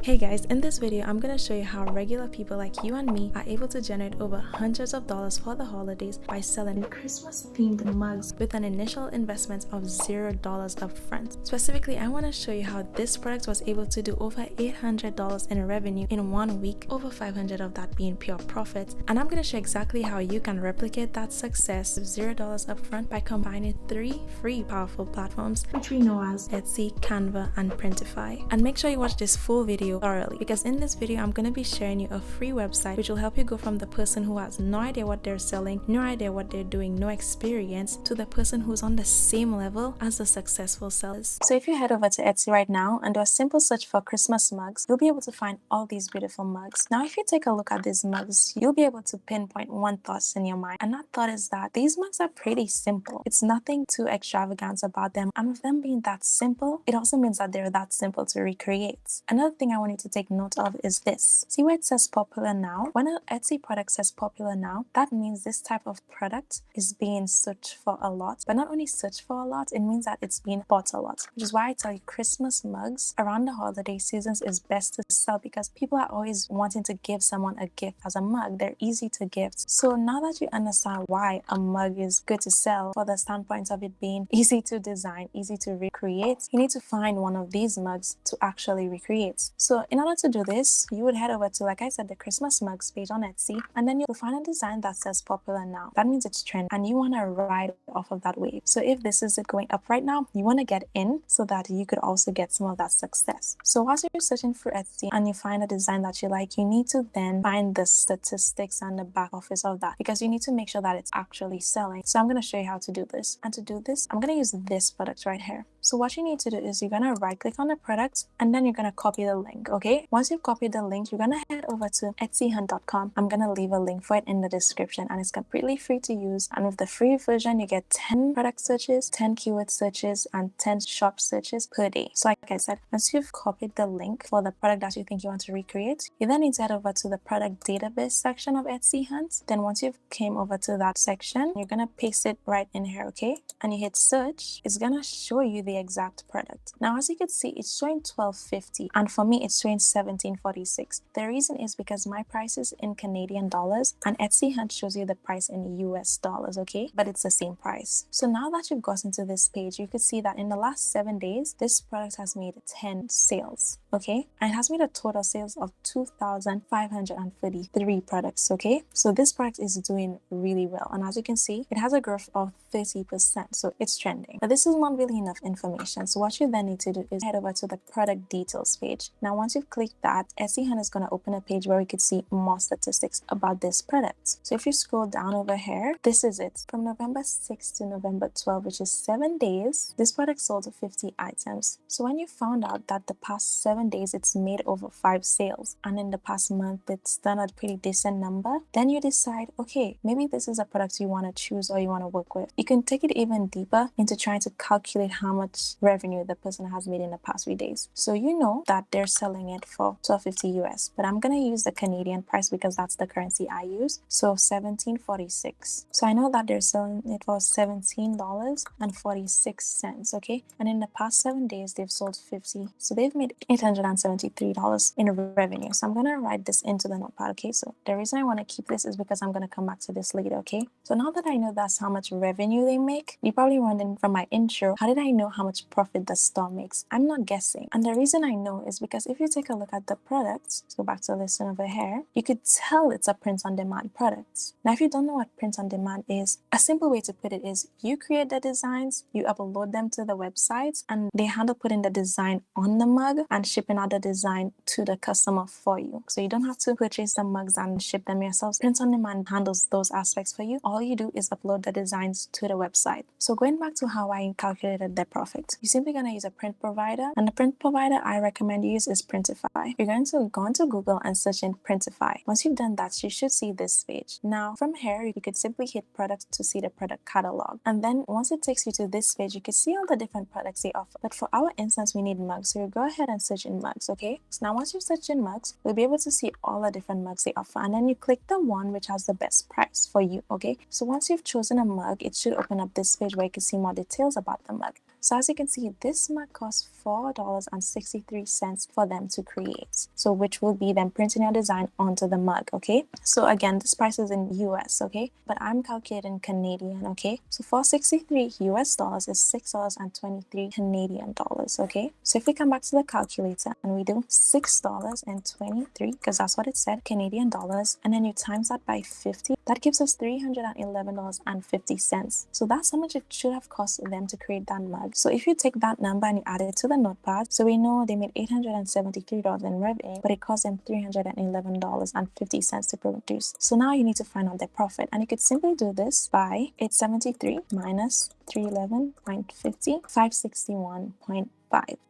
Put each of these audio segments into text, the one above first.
Hey guys, in this video I'm going to show you how regular people like you and me are able to generate over hundreds of dollars for the holidays by selling Christmas themed mugs with an initial investment of $0 upfront. Specifically, I want to show you how this product was able to do over $800 in revenue in 1 week, over $500 of that being pure profit. And I'm going to show exactly how you can replicate that success with $0 upfront by combining 3 free powerful platforms which we know as Etsy, Canva, and Printify. And make sure you watch this full video thoroughly, because in this video I'm going to be sharing you a free website which will help you go from the person who has no idea what they're selling, no idea what they're doing, no experience, to the person who's on the same level as the successful sellers. So if you head over to Etsy right now and do a simple search for Christmas mugs, you'll be able to find all these beautiful mugs. Now if you take a look at these mugs, you'll be able to pinpoint one thought in your mind, and that thought is that these mugs are pretty simple. It's nothing too extravagant about them, and with them being that simple, it also means that they're that simple to recreate. Another thing I want you to take note of is this. See where it says popular now? When an Etsy product says popular now, that means this type of product is being searched for a lot. But not only searched for a lot, it means that it's being bought a lot. Which is why I tell you Christmas mugs around the holiday seasons is best to sell, because people are always wanting to give someone a gift as a mug. They're easy to gift. So now that you understand why a mug is good to sell for the standpoint of it being easy to design, easy to recreate, you need to find one of these mugs to actually recreate. So in order to do this, you would head over to, like I said, the Christmas mugs page on Etsy, and then you'll find a design that says popular now. That means it's trend and you want to ride off of that wave. So if this is it going up right now, you want to get in so that you could also get some of that success. So whilst you're searching for Etsy and you find a design that you like, you need to then find the statistics and the back office of that, because you need to make sure that it's actually selling. So I'm going to show you how to do this. And to do this, I'm going to use this product right here. So what you need to do is you're going to right click on the product and then you're going to copy the link, okay? Once you've copied the link, you're going to head over to etsyhunt.com. I'm going to leave a link for it in the description, and it's completely free to use. And with the free version, you get 10 product searches, 10 keyword searches, and 10 shop searches per day. So like I said, once you've copied the link for the product that you think you want to recreate, you then need to head over to the product database section of Etsy Hunt. Then once you've came over to that section, you're going to paste it right in here, okay? And you hit search. It's going to show you the exact product. Now, as you can see, it's showing $12.50, and for me it's showing $17.46. The reason is because my price is in Canadian dollars and Etsy Hunt shows you the price in US dollars, okay? But it's the same price. So now that you've gotten to this page, you could see that in the last 7 days, this product has made 10 sales, okay? And it has made a total sales of 2,533 products, okay? So this product is doing really well, and as you can see, it has a growth of 30%, so it's trending. But this is not really enough information. So what you then need to do is head over to the product details page. Now once you've clicked that, Etsy Hunt is going to open a page where we could see more statistics about this product. So if you scroll down over here, this is it. From November 6 to November 12, which is 7 days, this product sold 50 items. So when you found out that the past 7 days it's made over 5 sales, and in the past month it's done a pretty decent number, then you decide, okay, maybe this is a product you want to choose or you want to work with. You can take it even deeper into trying to calculate how much revenue the person has made in the past few days. So you know that they're selling it for $12.50 US, but I'm going to use the Canadian price because that's the currency I use. So $17.46. So I know that they're selling it for $17.46, okay? And in the past 7 days, they've sold 50. So they've made $873 in revenue. So I'm going to write this into the notepad, okay? So the reason I want to keep this is because I'm going to come back to this later, okay? So now that I know that's how much revenue they make, you're probably wondering from my intro, how did I know how much profit the store makes? I'm not guessing. And the reason I know is because if you take a look at the products, let's go back to this one over here, you could tell it's a print-on-demand product. Now, if you don't know what print-on-demand is, a simple way to put it is you create the designs, you upload them to the website, and they handle putting the design on the mug and shipping out the design to the customer for you. So you don't have to purchase the mugs and ship them yourselves. Print-on-demand handles those aspects for you. All you do is upload the designs to the website. So going back to how I calculated the profit, you're simply going to use a print provider, and the print provider I recommend you use is Printify. You're going to go into Google and search in Printify. Once you've done that, you should see this page. Now from here, you could simply hit product to see the product catalog, and then once it takes you to this page, you can see all the different products they offer. But for our instance, we need mugs, so you go ahead and search in mugs, okay? So now once you search in mugs, you'll be able to see all the different mugs they offer, and then you click the one which has the best price for you, okay? So once you've chosen a mug, it should open up this page where you can see more details about the mug. So as you can see, this mug costs $4.63 for them to create. So which will be them printing your design onto the mug, okay? So again, this price is in US, okay? But I'm calculating Canadian, okay? So $4.63 US dollars is $6.23 Canadian dollars, okay? So if we come back to the calculator and we do $6.23, because that's what it said, Canadian dollars, and then you times that by 50, that gives us $311.50. So that's how much it should have cost them to create that mug. So if you take that number and you add it to the notepad, so we know they made $873 in revenue, but it cost them $311.50 to produce. So now you need to find out their profit, and you could simply do this by 873 minus 311.50, 561.5.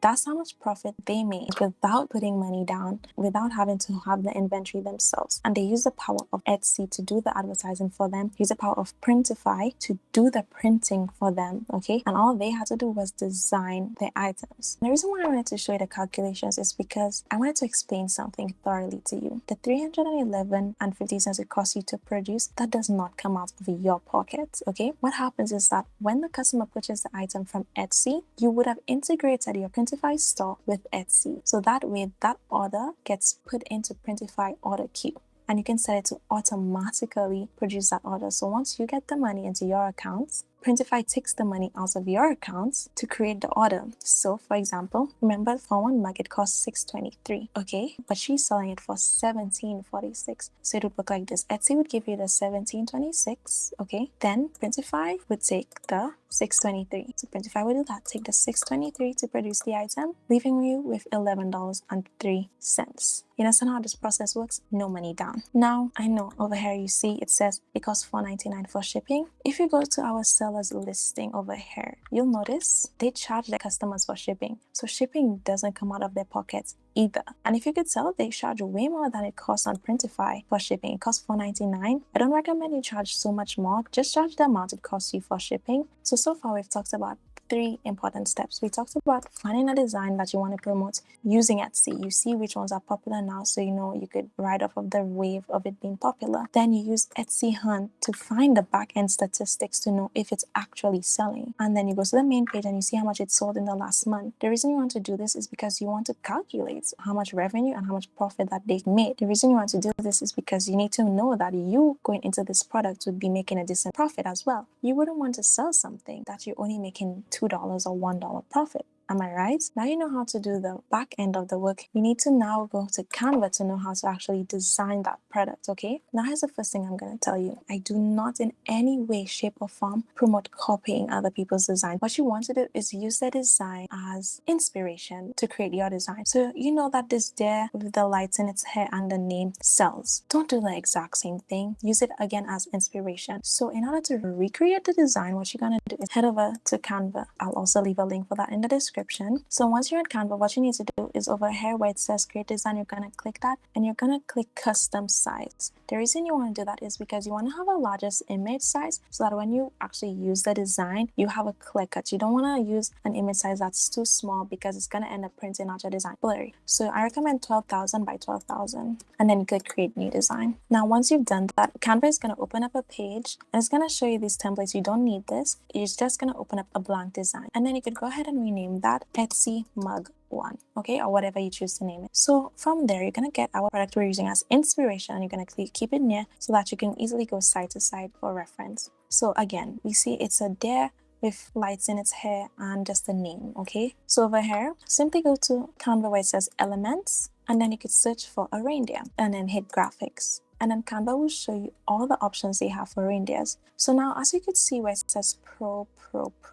That's how much profit they made without putting money down, without having to have the inventory themselves. And they use the power of Etsy to do the advertising for them, use the power of Printify to do the printing for them, okay? And all they had to do was design their items. And the reason why I wanted to show you the calculations is because I wanted to explain something thoroughly to you. The $311.50 it costs you to produce, that does not come out of your pocket, okay? What happens is that when the customer purchases the item from Etsy, you would have integrated your Printify store with Etsy. So that way that order gets put into Printify order queue, and you can set it to automatically produce that order. So once you get the money into your accounts, Printify takes the money out of your accounts to create the order. So for example, remember for one mug it costs $6.23, okay? But she's selling it for $17.46. So it would look like this. Etsy would give you the $17.26, okay? Then Printify would take the $6.23. So Printify would do that. Take the $6.23 to produce the item, leaving you with $11.03. You understand how this process works? No money down. Now, I know over here you see it says it costs $4.99 for shipping. If you go to our seller's listing over here, you'll notice they charge their customers for shipping. So shipping doesn't come out of their pockets either. And if you could tell, they charge way more than it costs on Printify for shipping. It costs $4.99. I don't recommend you charge so much more. Just charge the amount it costs you for shipping. So far we've talked about 3 important steps. We talked about finding a design that you want to promote using Etsy. You see which ones are popular now, so you know you could ride off of the wave of it being popular. Then you use Etsy Hunt to find the back-end statistics to know if it's actually selling. And then you go to the main page and you see how much it sold in the last month. The reason you want to do this is because you want to calculate how much revenue and how much profit that they made. The reason you want to do this is because you need to know that you going into this product would be making a decent profit as well. You wouldn't want to sell something that you're only making $2 or $1 profit. Am I right? Now you know how to do the back end of the work. You need to now go to Canva to know how to actually design that product, okay? Now here's the first thing I'm going to tell you. I do not in any way, shape or form promote copying other people's design. What you want to do is use their design as inspiration to create your design. So you know that this deer with the lights in its hair and the name sells. Don't do the exact same thing. Use it again as inspiration. So in order to recreate the design, what you're going to do is head over to Canva. I'll also leave a link for that in the description. So once you're at Canva, what you need to do is over here where it says create design, you're going to click that and you're going to click custom size. The reason you want to do that is because you want to have a largest image size so that when you actually use the design, you have a clear cut. You don't want to use an image size that's too small because it's going to end up printing out your design blurry. So I recommend 12,000 by 12,000 and then you click create new design. Now once you've done that, Canva is going to open up a page and it's going to show you these templates. You don't need this. It's just going to open up a blank design and then you could go ahead and rename that Etsy mug 1, okay, or whatever you choose to name it. So from there, you're going to get our product we're using as inspiration and you're going to keep it near so that you can easily go side to side for reference. So again, we see it's a deer with lights in its hair and just the name, okay? So over here, simply go to Canva where it says elements and then you could search for a reindeer and then hit graphics. And then Canva will show you all the options they have for reindeers. So now as you could see where it says Pro,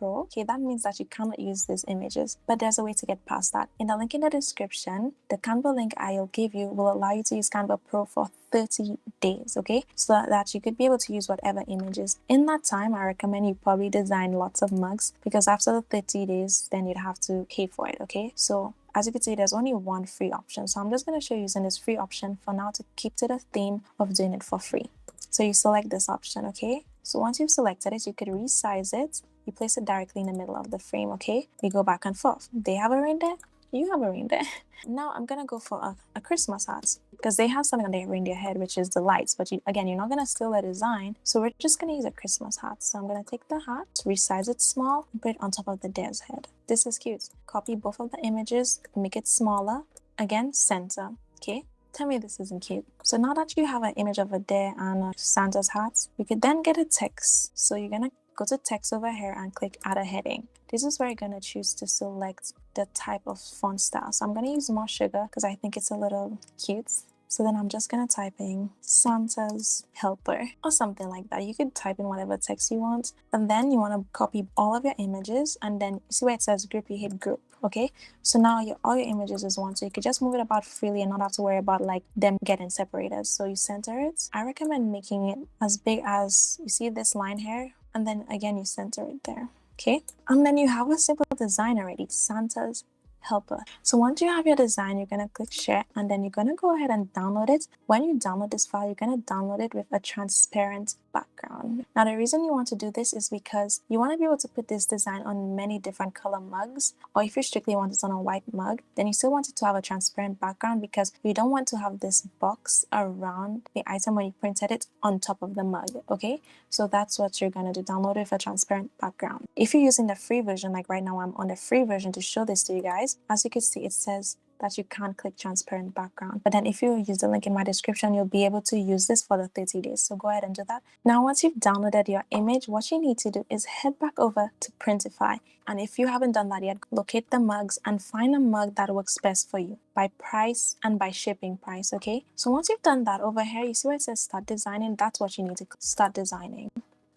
okay, that means that you cannot use these images, but there's a way to get past that. In the link in the description, the Canva link I'll give you will allow you to use Canva Pro for 30 days, okay? So that you could be able to use whatever images. In that time, I recommend you probably design lots of mugs because after the 30 days, then you'd have to pay for it, okay? So as you can see, there's only one free option. So I'm just going to show you using this free option for now to keep to the theme of doing it for free. So you select this option, okay? So once you've selected it, you could resize it. You place it directly in the middle of the frame, okay? You go back and forth. They have a reindeer, You have a reindeer. Now I'm gonna go for a Christmas hat because they have something on their reindeer head, which is the lights. But again, you're not gonna steal the design, so we're just gonna use a Christmas hat. So I'm gonna take the hat, resize it small, and put it on top of the deer's head. This is cute. Copy both of the images, make it smaller. Again, center. Okay. Tell me this isn't cute. So now that you have an image of a deer and a Santa's hat, you could then get a text. So you're gonna go to text over here and click add a heading. This is where you're gonna choose to select the type of font style. So I'm gonna use more sugar because I think it's a little cute. So then I'm just gonna type in Santa's helper or something like that. You could type in whatever text you want. And then you wanna copy all of your images, and then you see where it says group, you hit group. Okay, so now all your images is one, so you could just move it about freely and not have to worry about like them getting separated. So you center it. I recommend making it as big as, you see this line here, and then again you center it there. Okay, and then you have a simple design already, Santa's helper. So once you have your design, you're gonna click share, and then you're gonna go ahead and download it. When you download this file, you're gonna download it with a transparent background. Now the reason you want to do this is because you want to be able to put this design on many different color mugs, or if you strictly want it on a white mug, then you still want it to have a transparent background because you don't want to have this box around the item when you printed it on top of the mug. Okay, so that's what you're gonna do, download it with a transparent background. If you're using the free version, like right now I'm on the free version to show this to you guys, as you can see, it says that you can't click transparent background. But then if you use the link in my description, you'll be able to use this for the 30 days. So go ahead and do that. Now, once you've downloaded your image, what you need to do is head back over to Printify. And if you haven't done that yet, locate the mugs and find a mug that works best for you by price and by shipping price, okay? So once you've done that, over here, you see where it says start designing. That's what you need to start designing.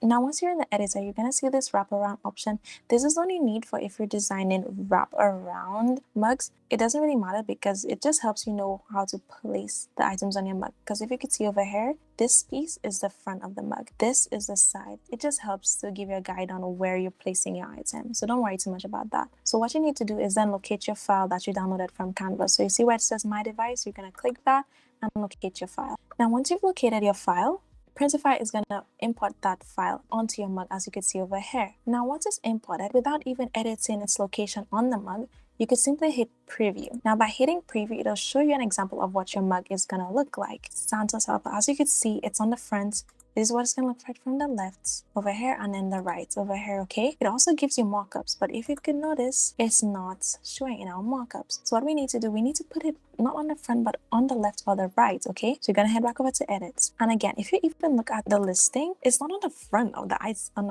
Now, once you're in the editor, you're going to see this wraparound option. This is only need for if you're designing wrap around mugs. It doesn't really matter because it just helps you know how to place the items on your mug. Because if you could see over here, this piece is the front of the mug. This is the side. It just helps to give you a guide on where you're placing your item. So don't worry too much about that. So what you need to do is then locate your file that you downloaded from Canva. So you see where it says My Device, you're going to click that and locate your file. Now, once you've located your file, Printify is going to import that file onto your mug, as you can see over here. Now, once it's imported, without even editing its location on the mug, you could simply hit preview. Now, by hitting preview, it'll show you an example of what your mug is going to look like. Santa's helper. As you can see, it's on the front. This is what it's going to look like from the left over here and then the right over here, okay? It also gives you mockups, but if you can notice, it's not showing in our mockups. So what we need to do, we need to put it not on the front, but on the left or the right, okay? So you're going to head back over to edit. And again, if you even look at the listing, it's not on the front of the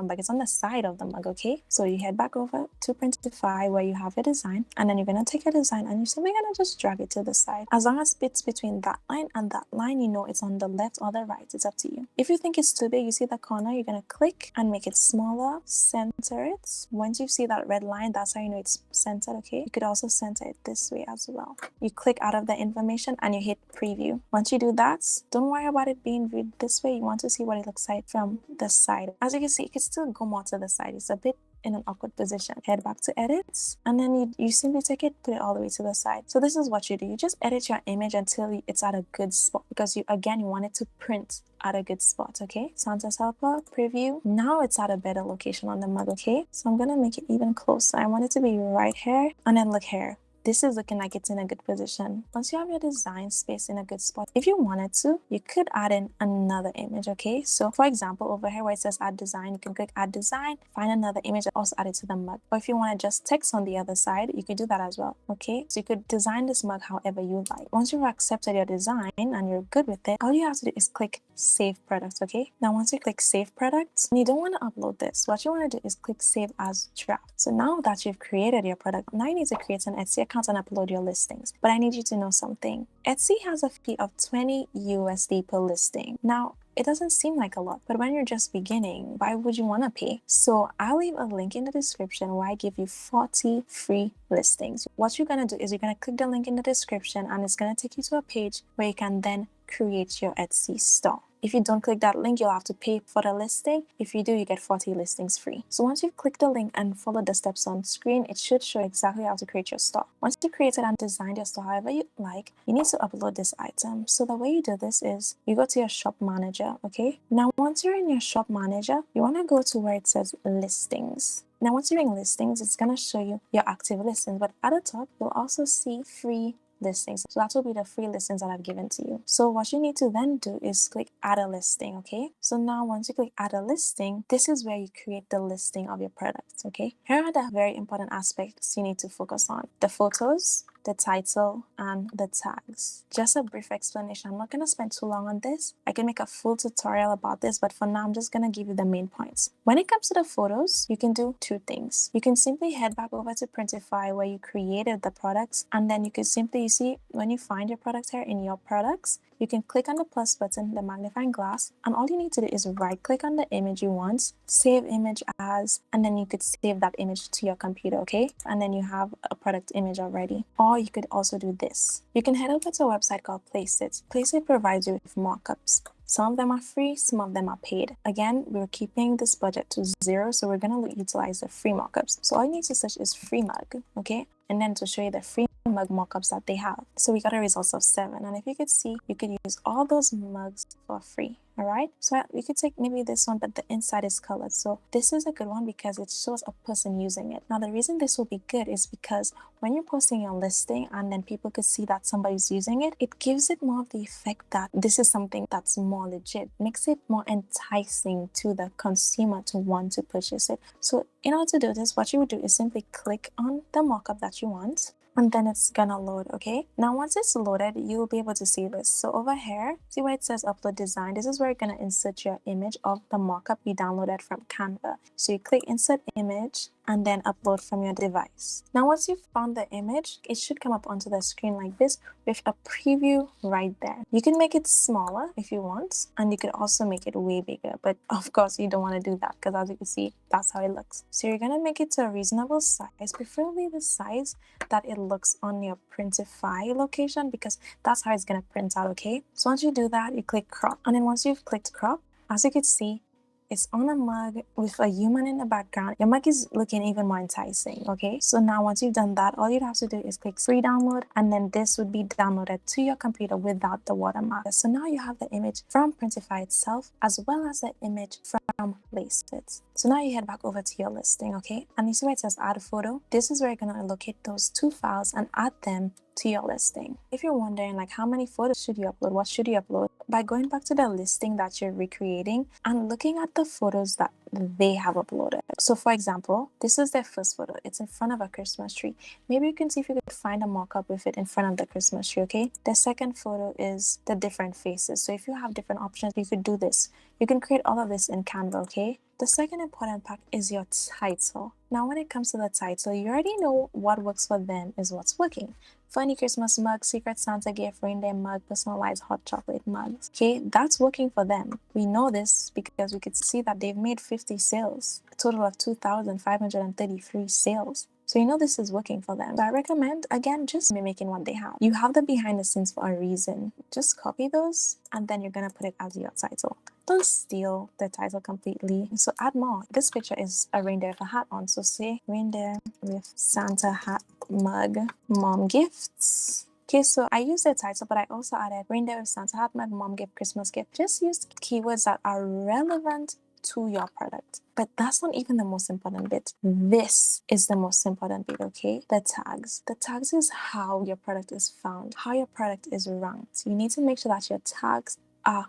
mug, it's on the side of the mug, okay? So you head back over to Printify where you have your design, and then you're going to take your design and you're simply going to just drag it to the side. As long as it's between that line and that line, you know it's on the left or the right. It's up to you. If you think it's too big, you see the corner, you're going to click and make it smaller, center it. Once you see that red line, that's how you know it's centered, okay? You could also center it this way as well. You click out of the information and you hit preview. Once you do that, don't worry about it being viewed this way. You want to see what it looks like from the side. As you can see, you can still go more to the side. It's a bit in an awkward position. Head back to edit, and then you simply take it, put it all the way to the side. So this is what you do. You just edit your image until it's at a good spot, because you want it to print at a good spot, okay? Santa's helper, preview. Now it's at a better location on the mug, okay? So I'm gonna make it even closer. I want it to be right here, and then look here. This is looking like it's in a good position. Once you have your design space in a good spot, if you wanted to, you could add in another image, okay? So for example, over here where it says add design, you can click add design, find another image and also add it to the mug. Or if you want to just text on the other side, you could do that as well, okay? So you could design this mug however you like. Once you've accepted your design and you're good with it, all you have to do is click save product, okay? Now once you click save product, and you don't want to upload this, what you want to do is click save as draft. So now that you've created your product, now you need to create an Etsy account and upload your listings. But I need you to know something. Etsy has a fee of 20 USD per listing. Now, it doesn't seem like a lot, but when you're just beginning, why would you want to pay? So I'll leave a link in the description where I give you 40 free listings. What you're going to do is you're going to click the link in the description and it's going to take you to a page where you can then create your Etsy store. If you don't click that link, you'll have to pay for the listing. If you do, you get 40 listings free. So once you've clicked the link and followed the steps on screen, it should show exactly how to create your store. Once you've created and designed your store however you like, you need to upload this item. So the way you do this is you go to your shop manager, okay? Now, once you're in your shop manager, you want to go to where it says listings. Now, once you're in listings, it's going to show you your active listings, but at the top, you'll also see free listings. So that will be the free listings that I've given to you. So what you need to then do is click add a listing, okay? So now once you click add a listing, this is where you create the listing of your products, okay? Here are the very important aspects you need to focus on: the photos, the title, and the tags. Just a brief explanation. I'm not going to spend too long on this. I can make a full tutorial about this, but for now, I'm just going to give you the main points. When it comes to the photos, you can do two things. You can simply head back over to Printify where you created the products, and then you can simply, you see, when you find your product here in your products, you can click on the plus button, the magnifying glass, and all you need to do is right click on the image you want, save image as, and then you could save that image to your computer, okay? And then you have a product image already. Or you could also do this. You can head over to a website called Placeit. Placeit provides you with mockups. Some of them are free, some of them are paid. Again, we're keeping this budget to 0, so we're going to utilize the free mockups. So all you need to search is free mug, okay? And then to show you the free mug mockups that they have. So we got a result of 7. And if you could see, you could use all those mugs for free. All right, so you could take maybe this one, but the inside is colored. So this is a good one because it shows a person using it. Now, the reason this will be good is because when you're posting your listing and then people could see that somebody's using it, it gives it more of the effect that this is something that's more legit, makes it more enticing to the consumer to want to purchase it. So in order to do this, what you would do is simply click on the mockup that you want, and then it's gonna load, okay? Now, once it's loaded, you'll be able to see this. So over here, see where it says upload design? This is where you're gonna insert your image of the mockup you downloaded from Canva. So you click insert image and then upload from your device. Now, once you've found the image, it should come up onto the screen like this with a preview right there. You can make it smaller if you want, and you could also make it way bigger, but of course you don't want to do that because as you can see, that's how it looks. So you're gonna make it to a reasonable size, preferably the size that it looks on your Printify location, because that's how it's gonna print out, okay? So once you do that, you click crop, and then once you've clicked crop, as you can see, it's on a mug with a human in the background. Your mug is looking even more enticing, okay? So now once you've done that, all you'd have to do is click free download, and then this would be downloaded to your computer without the watermark. So now you have the image from Printify itself, as well as the image from Placeit. So now you head back over to your listing, okay? And you see where it says add a photo? This is where you're gonna locate those 2 files and add them to your listing. If you're wondering like how many photos should you upload, what should you upload, by going back to the listing that you're recreating and looking at the photos that they have uploaded. So for example, this is their first photo. It's in front of a Christmas tree. Maybe you can see if you could find a mock-up with it in front of the Christmas tree, okay? The second photo is the different faces. So if you have different options, you could do this. You can create all of this in Canva, okay? The second important part is your title. Now, when it comes to the title, you already know what works for them is what's working. Funny Christmas mug, Secret Santa gift, reindeer mug, personalized hot chocolate mugs. Okay, that's working for them. We know this because we could see that they've made 50 sales, a total of 2,533 sales. So you know this is working for them. So I recommend, again, just mimicking what they have. You have the behind the scenes for a reason. Just copy those and then you're going to put it as your title. Don't steal the title completely. So add more. This picture is a reindeer with a hat on. So say reindeer with Santa hat mug, mom gifts. Okay, so I used the title, but I also added reindeer with Santa hat mug, mom gift, Christmas gift. Just use keywords that are relevant to your product. But that's not even the most important bit. This is the most important bit, okay? The tags. The tags is how your product is found, how your product is ranked. You need to make sure that your tags are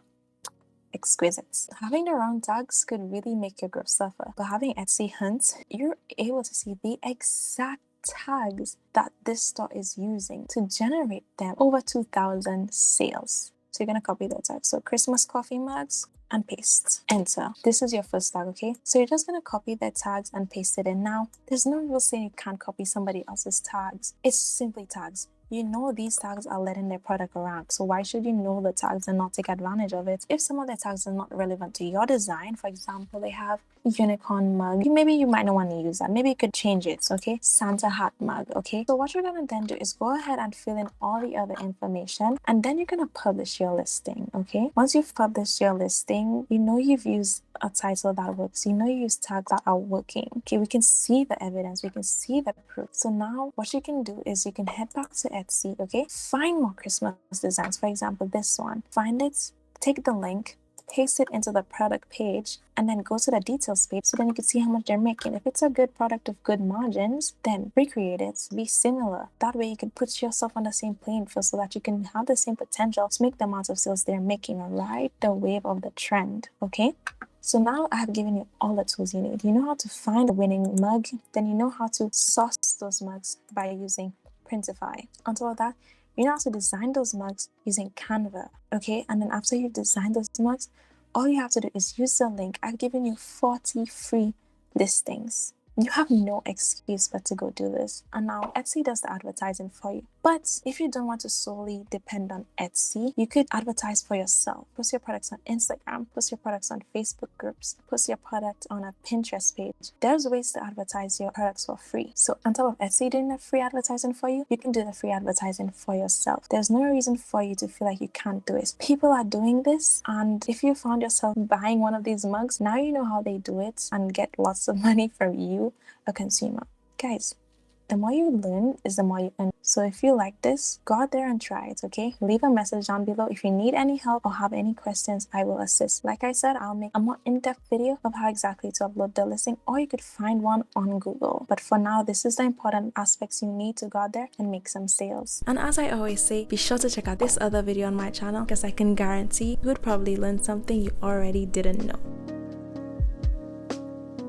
exquisite. Having the wrong tags could really make your growth suffer. But having Etsy Hunt, you're able to see the exact tags that this store is using to generate them over 2,000 sales. So you're going to copy the tags. So Christmas coffee mugs and paste. Enter. This is your first tag, okay? So you're just going to copy the tags and paste it in. Now, there's no rule saying you can't copy somebody else's tags. It's simply tags. You know these tags are letting their product rank, so why should you know the tags and not take advantage of it? If some of the tags are not relevant to your design, for example, they have unicorn mug, maybe you might not want to use that. Maybe you could change it, okay? Santa hat mug, okay? So what you're gonna then do is go ahead and fill in all the other information, and then you're gonna publish your listing, okay? Once you've published your listing, you know you've used a title that works, you know you use tags that are working. Okay, we can see the evidence, we can see the proof. So now what you can do is you can head back to Etsy, okay? Find more Christmas designs, for example this one. Find it, take the link, paste it into the product page, and then go to the details page so then you can see how much they're making. If it's a good product with good margins, then recreate it, be similar. That way you can put yourself on the same playing field so that you can have the same potential to make the amount of sales they're making, ride the wave of the trend, okay? So now I have given you all the tools you need. You know how to find the winning mug, then you know how to source those mugs by using Printify. On top of that, you know how to design those mugs using Canva, okay? And then after you've designed those mugs, all you have to do is use the link. I've given you 40 free listings. You have no excuse but to go do this. And now Etsy does the advertising for you. But if you don't want to solely depend on Etsy, you could advertise for yourself. Post your products on Instagram, post your products on Facebook groups, post your product on a Pinterest page. There's ways to advertise your products for free. So on top of Etsy doing the free advertising for you, you can do the free advertising for yourself. There's no reason for you to feel like you can't do it. People are doing this, and if you found yourself buying one of these mugs, now you know how they do it and get lots of money from you, a consumer. Guys, the more you learn is the more you earn. So if you like this, go out there and try it, okay? Leave a message down below. If you need any help or have any questions, I will assist. Like I said, I'll make a more in-depth video of how exactly to upload the listing, or you could find one on Google. But for now, this is the important aspects you need to go out there and make some sales. And as I always say, be sure to check out this other video on my channel because I can guarantee you would probably learn something you already didn't know.